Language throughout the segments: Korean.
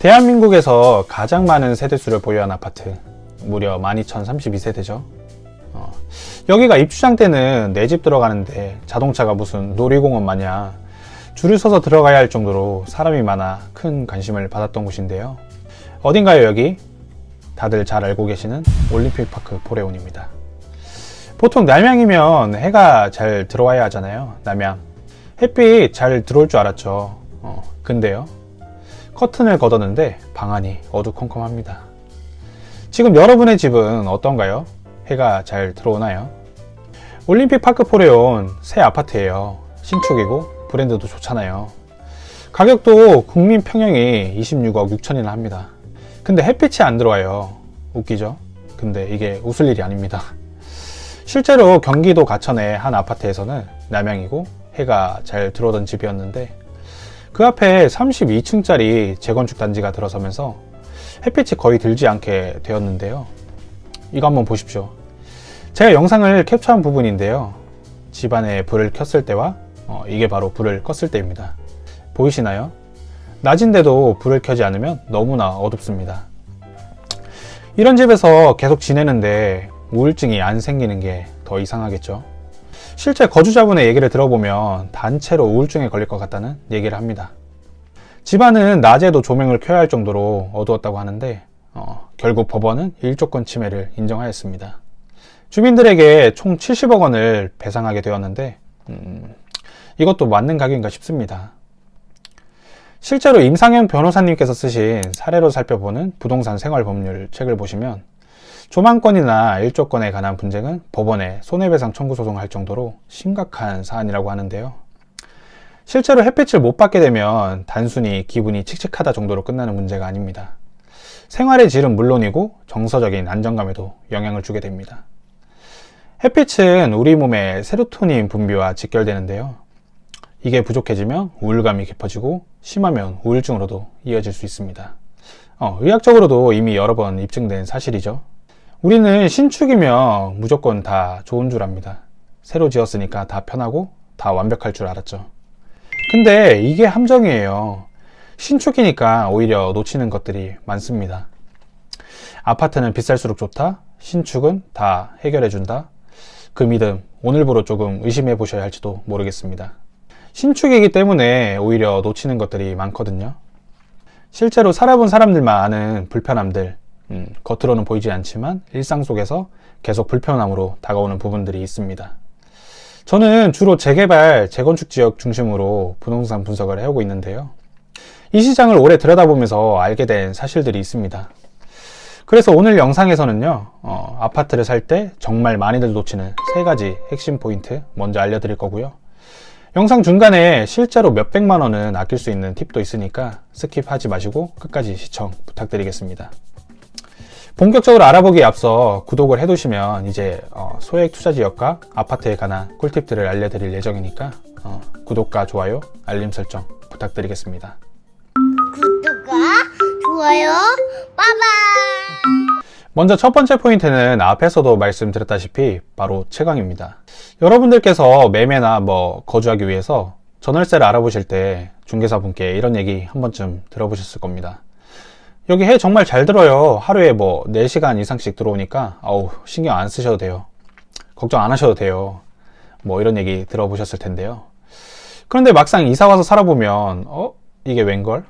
대한민국에서 가장 많은 세대수를 보유한 아파트, 무려 12,032세대죠. 여기가 입주장 때는 내 집 들어가는데 자동차가 무슨 놀이공원 마냥 줄을 서서 들어가야 할 정도로 사람이 많아 큰 관심을 받았던 곳인데요. 어딘가요 여기? 다들 잘 알고 계시는 올림픽파크 포레온입니다. 보통 남양이면 해가 잘 들어와야 하잖아요. 남양. 햇빛 잘 들어올 줄 알았죠. 근데요. 커튼을 걷었는데 방안이 어두컴컴합니다. 지금 여러분의 집은 어떤가요? 해가 잘 들어오나요? 올림픽파크 포레온 새 아파트예요. 신축이고 브랜드도 좋잖아요. 가격도 국민 평형이 26억 6천이나 합니다. 근데 햇빛이 안 들어와요. 웃기죠? 근데 이게 웃을 일이 아닙니다. 실제로 경기도 가천의 한 아파트에서는 남양이고 해가 잘 들어오던 집이었는데 그 앞에 32층짜리 재건축 단지가 들어서면서 햇빛이 거의 들지 않게 되었는데요. 이거 한번 보십시오. 제가 영상을 캡처한 부분인데요. 집안에 불을 켰을 때와 이게 바로 불을 껐을 때입니다. 보이시나요? 낮인데도 불을 켜지 않으면 너무나 어둡습니다. 이런 집에서 계속 지내는데 우울증이 안 생기는 게 더 이상하겠죠. 실제 거주자분의 얘기를 들어보면 단체로 우울증에 걸릴 것 같다는 얘기를 합니다. 집안은 낮에도 조명을 켜야 할 정도로 어두웠다고 하는데 결국 법원은 일조권 침해를 인정하였습니다. 주민들에게 총 70억 원을 배상하게 되었는데 이것도 맞는 가격인가 싶습니다. 실제로 임상현 변호사님께서 쓰신 사례로 살펴보는 부동산 생활법률 책을 보시면 조망권이나 일조권에 관한 분쟁은 법원에 손해배상 청구 소송할 정도로 심각한 사안이라고 하는데요. 실제로 햇빛을 못 받게 되면 단순히 기분이 칙칙하다 정도로 끝나는 문제가 아닙니다. 생활의 질은 물론이고 정서적인 안정감에도 영향을 주게 됩니다. 햇빛은 우리 몸의 세로토닌 분비와 직결되는데요. 이게 부족해지면 우울감이 깊어지고 심하면 우울증으로도 이어질 수 있습니다. 의학적으로도 이미 여러 번 입증된 사실이죠. 우리는 신축이면 무조건 다 좋은 줄 압니다. 새로 지었으니까 다 편하고 다 완벽할 줄 알았죠. 근데 이게 함정이에요. 신축이니까 오히려 놓치는 것들이 많습니다. 아파트는 비쌀수록 좋다. 신축은 다 해결해준다. 그 믿음 오늘부로 조금 의심해 보셔야 할지도 모르겠습니다. 신축이기 때문에 오히려 놓치는 것들이 많거든요. 실제로 살아본 사람들만 아는 불편함들, 겉으로는 보이지 않지만 일상 속에서 계속 불편함으로 다가오는 부분들이 있습니다. 저는 주로 재개발, 재건축 지역 중심으로 부동산 분석을 해오고 있는데요. 이 시장을 오래 들여다보면서 알게 된 사실들이 있습니다. 그래서 오늘 영상에서는요, 아파트를 살 때 정말 많이들 놓치는 3가지 핵심 포인트 먼저 알려드릴 거고요. 영상 중간에 실제로 몇백만 원은 아낄 수 있는 팁도 있으니까 스킵하지 마시고 끝까지 시청 부탁드리겠습니다. 본격적으로 알아보기에 앞서 구독을 해두시면 이제 소액 투자 지역과 아파트에 관한 꿀팁들을 알려드릴 예정이니까 구독과 좋아요, 알림 설정 부탁드리겠습니다. 구독과 좋아요, 빠바. 먼저 첫 번째 포인트는 앞에서도 말씀드렸다시피 바로 채광입니다. 여러분들께서 매매나 거주하기 위해서 전월세를 알아보실 때 중개사분께 이런 얘기 한 번쯤 들어보셨을 겁니다. 여기 해 정말 잘 들어요. 하루에 4시간 이상씩 들어오니까 신경 안 쓰셔도 돼요. 걱정 안 하셔도 돼요. 이런 얘기 들어보셨을 텐데요. 그런데 막상 이사 와서 살아보면 이게 웬걸?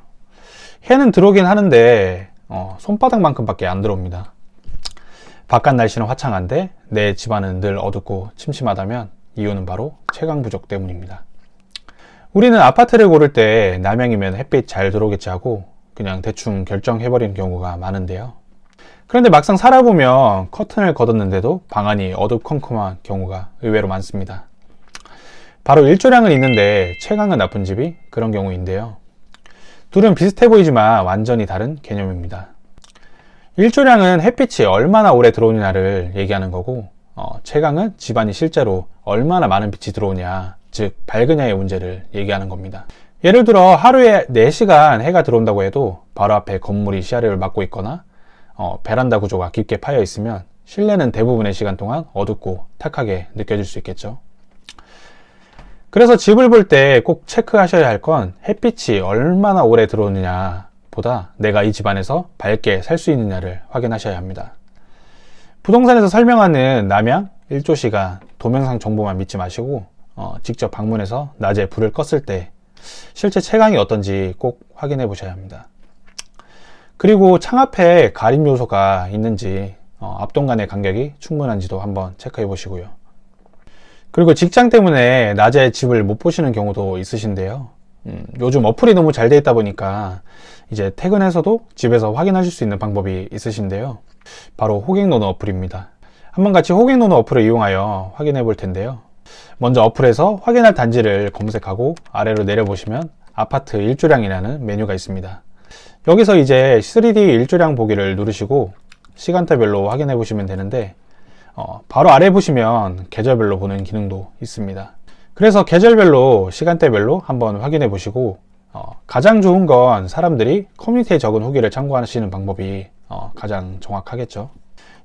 해는 들어오긴 하는데 손바닥만큼밖에 안 들어옵니다. 바깥 날씨는 화창한데 내 집안은 늘 어둡고 침침하다면 이유는 바로 채광 부족 때문입니다. 우리는 아파트를 고를 때 남양이면 햇빛 잘 들어오겠지 하고 그냥 대충 결정해버리는 경우가 많은데요. 그런데 막상 살아보면 커튼을 걷었는데도 방안이 어두컴컴한 경우가 의외로 많습니다. 바로 일조량은 있는데 채광은 나쁜 집이 그런 경우인데요. 둘은 비슷해 보이지만 완전히 다른 개념입니다. 일조량은 햇빛이 얼마나 오래 들어오느냐를 얘기하는 거고 채광은 집안이 실제로 얼마나 많은 빛이 들어오냐, 즉 밝으냐의 문제를 얘기하는 겁니다. 예를 들어 하루에 4시간 해가 들어온다고 해도 바로 앞에 건물이 시야를 막고 있거나 베란다 구조가 깊게 파여 있으면 실내는 대부분의 시간 동안 어둡고 탁하게 느껴질 수 있겠죠. 그래서 집을 볼 때 꼭 체크하셔야 할 건 햇빛이 얼마나 오래 들어오느냐, 보다 내가 이 집안에서 밝게 살 수 있느냐를 확인하셔야 합니다. 부동산에서 설명하는 남양 1조 시간 동영상 정보만 믿지 마시고 직접 방문해서 낮에 불을 껐을 때 실제 채광이 어떤지 꼭 확인해 보셔야 합니다. 그리고 창 앞에 가림 요소가 있는지 앞동 간의 간격이 충분한지도 한번 체크해 보시고요. 그리고 직장 때문에 낮에 집을 못 보시는 경우도 있으신데요. 요즘 어플이 너무 잘 돼 있다 보니까 이제 퇴근해서도 집에서 확인하실 수 있는 방법이 있으신데요. 바로 호객노노 어플입니다. 한번 같이 호객노노 어플을 이용하여 확인해 볼 텐데요. 먼저 어플에서 확인할 단지를 검색하고 아래로 내려보시면 아파트 일조량이라는 메뉴가 있습니다. 여기서 이제 3D 일조량 보기를 누르시고 시간대별로 확인해 보시면 되는데 바로 아래 보시면 계절별로 보는 기능도 있습니다. 그래서 계절별로 시간대별로 한번 확인해 보시고 가장 좋은 건 사람들이 커뮤니티에 적은 후기를 참고하시는 방법이 가장 정확하겠죠.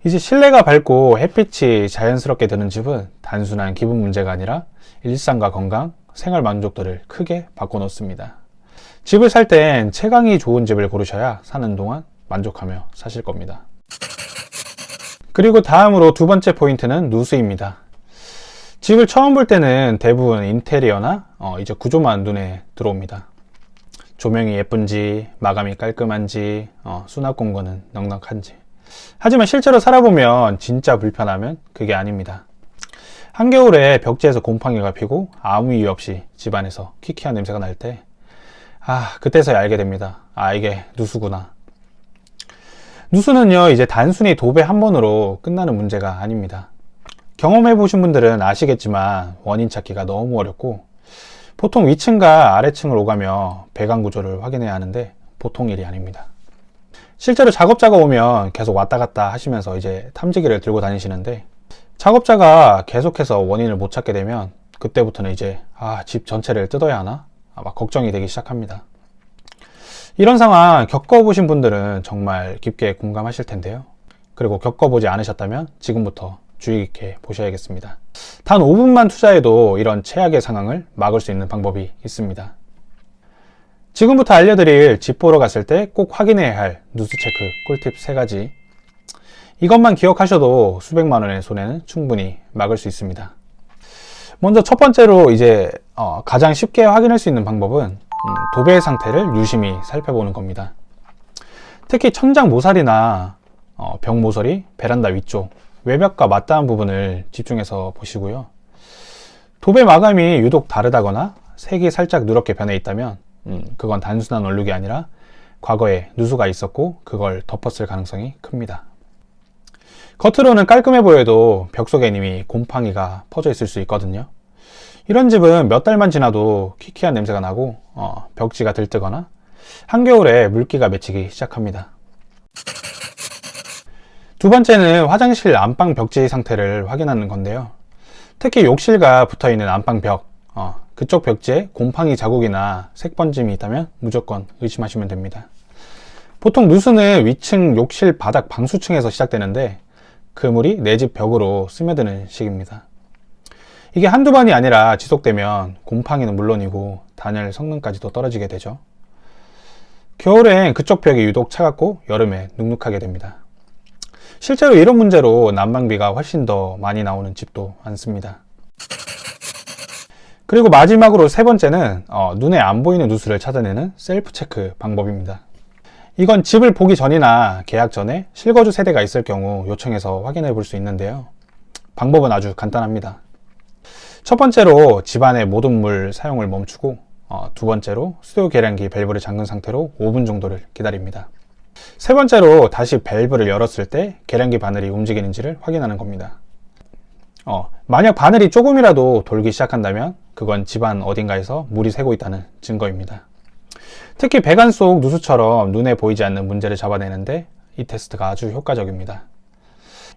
이제 실내가 밝고 햇빛이 자연스럽게 드는 집은 단순한 기분 문제가 아니라 일상과 건강, 생활 만족도를 크게 바꿔놓습니다. 집을 살 땐 채광이 좋은 집을 고르셔야 사는 동안 만족하며 사실 겁니다. 그리고 다음으로 두 번째 포인트는 누수입니다. 집을 처음 볼 때는 대부분 인테리어나 이제 구조만 눈에 들어옵니다. 조명이 예쁜지, 마감이 깔끔한지, 수납 공간은 넉넉한지. 하지만 실제로 살아보면 진짜 불편하면 그게 아닙니다. 한겨울에 벽지에서 곰팡이가 피고 아무 이유 없이 집안에서 키키한 냄새가 날 때, 그때서야 알게 됩니다. 이게 누수구나. 누수는요, 이제 단순히 도배 한 번으로 끝나는 문제가 아닙니다. 경험해 보신 분들은 아시겠지만 원인 찾기가 너무 어렵고 보통 위층과 아래층을 오가며 배관 구조를 확인해야 하는데 보통 일이 아닙니다. 실제로 작업자가 오면 계속 왔다 갔다 하시면서 이제 탐지기를 들고 다니시는데 작업자가 계속해서 원인을 못 찾게 되면 그때부터는 이제 집 전체를 뜯어야 하나? 막 걱정이 되기 시작합니다. 이런 상황 겪어보신 분들은 정말 깊게 공감하실 텐데요. 그리고 겪어보지 않으셨다면 지금부터 주의 깊게 보셔야겠습니다. 단 5분만 투자해도 이런 최악의 상황을 막을 수 있는 방법이 있습니다. 지금부터 알려드릴 집 보러 갔을 때 꼭 확인해야 할 누수 체크 꿀팁 3가지. 이것만 기억하셔도 수백만 원의 손해는 충분히 막을 수 있습니다. 먼저 첫 번째로 이제 가장 쉽게 확인할 수 있는 방법은 도배의 상태를 유심히 살펴보는 겁니다. 특히 천장 모서리나 벽 모서리, 베란다 위쪽, 외벽과 맞닿은 부분을 집중해서 보시고요. 도배 마감이 유독 다르다거나 색이 살짝 누렇게 변해 있다면 그건 단순한 얼룩이 아니라 과거에 누수가 있었고 그걸 덮었을 가능성이 큽니다. 겉으로는 깔끔해 보여도 벽 속에 이미 곰팡이가 퍼져 있을 수 있거든요. 이런 집은 몇 달만 지나도 키키한 냄새가 나고 벽지가 들뜨거나 한겨울에 물기가 맺히기 시작합니다. 두 번째는 화장실 안방 벽지 상태를 확인하는 건데요. 특히 욕실과 붙어있는 안방 벽, 그쪽 벽지에 곰팡이 자국이나 색번짐이 있다면 무조건 의심하시면 됩니다. 보통 누수는 위층 욕실 바닥 방수층에서 시작되는데 그 물이 내 집 벽으로 스며드는 식입니다. 이게 한두 번이 아니라 지속되면 곰팡이는 물론이고 단열 성능까지도 떨어지게 되죠. 겨울엔 그쪽 벽이 유독 차갑고 여름에 눅눅하게 됩니다. 실제로 이런 문제로 난방비가 훨씬 더 많이 나오는 집도 많습니다. 그리고 마지막으로 세 번째는 눈에 안 보이는 누수를 찾아내는 셀프 체크 방법입니다. 이건 집을 보기 전이나 계약 전에 실거주 세대가 있을 경우 요청해서 확인해 볼 수 있는데요. 방법은 아주 간단합니다. 첫 번째로 집안의 모든 물 사용을 멈추고 두 번째로 수도 계량기 밸브를 잠근 상태로 5분 정도를 기다립니다. 세 번째로 다시 밸브를 열었을 때 계량기 바늘이 움직이는지를 확인하는 겁니다. 만약 바늘이 조금이라도 돌기 시작한다면 그건 집안 어딘가에서 물이 새고 있다는 증거입니다. 특히 배관 속 누수처럼 눈에 보이지 않는 문제를 잡아내는데 이 테스트가 아주 효과적입니다.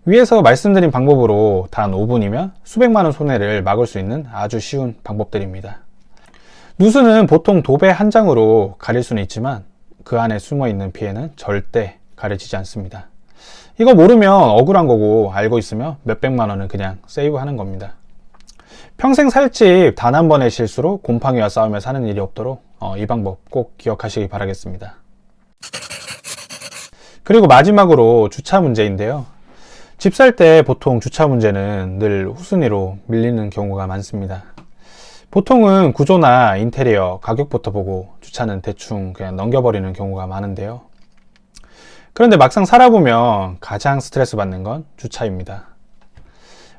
위에서 말씀드린 방법으로 단 5분이면 수백만 원 손해를 막을 수 있는 아주 쉬운 방법들입니다. 누수는 보통 도배 한 장으로 가릴 수는 있지만 그 안에 숨어 있는 피해는 절대 가려지지 않습니다. 이거 모르면 억울한 거고 알고 있으면 몇백만 원은 그냥 세이브하는 겁니다. 평생 살 집 단 한 번의 실수로 곰팡이와 싸우며 사는 일이 없도록 이 방법 꼭 기억하시기 바라겠습니다. 그리고 마지막으로 주차 문제인데요. 집 살 때 보통 주차 문제는 늘 후순위로 밀리는 경우가 많습니다. 보통은 구조나 인테리어, 가격부터 보고 주차는 대충 그냥 넘겨버리는 경우가 많은데요. 그런데 막상 살아보면 가장 스트레스 받는 건 주차입니다.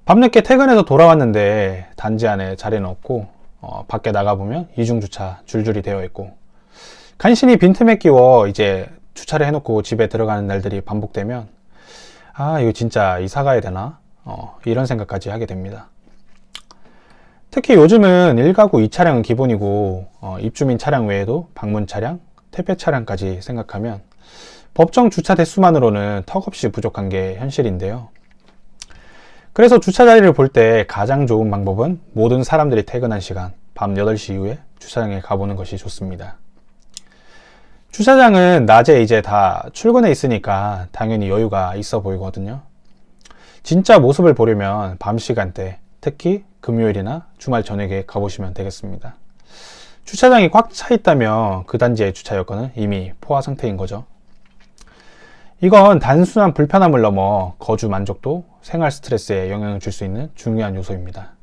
밤늦게 퇴근해서 돌아왔는데 단지 안에 자리는 없고 밖에 나가보면 이중주차 줄줄이 되어 있고 간신히 빈틈에 끼워 이제 주차를 해놓고 집에 들어가는 날들이 반복되면 이거 진짜 이사 가야 되나? 이런 생각까지 하게 됩니다. 특히 요즘은 1가구 2차량은 기본이고 입주민 차량 외에도 방문 차량, 택배 차량까지 생각하면 법정 주차 대수만으로는 턱없이 부족한 게 현실인데요. 그래서 주차 자리를 볼 때 가장 좋은 방법은 모든 사람들이 퇴근한 시간, 밤 8시 이후에 주차장에 가보는 것이 좋습니다. 주차장은 낮에 이제 다 출근해 있으니까 당연히 여유가 있어 보이거든요. 진짜 모습을 보려면 밤 시간대, 특히 금요일이나 주말 저녁에 가보시면 되겠습니다. 주차장이 꽉 차 있다면 그 단지의 주차 여건은 이미 포화 상태인 거죠. 이건 단순한 불편함을 넘어 거주 만족도, 생활 스트레스에 영향을 줄 수 있는 중요한 요소입니다.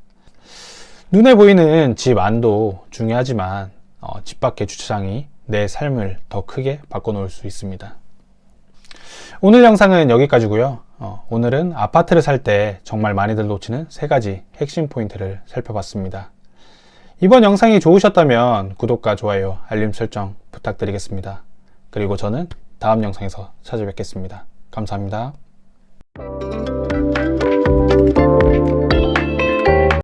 눈에 보이는 집 안도 중요하지만 집 밖의 주차장이 내 삶을 더 크게 바꿔놓을 수 있습니다. 오늘 영상은 여기까지고요. 오늘은 아파트를 살 때 정말 많이들 놓치는 3가지 핵심 포인트를 살펴봤습니다. 이번 영상이 좋으셨다면 구독과 좋아요, 알림 설정 부탁드리겠습니다. 그리고 저는 다음 영상에서 찾아뵙겠습니다. 감사합니다.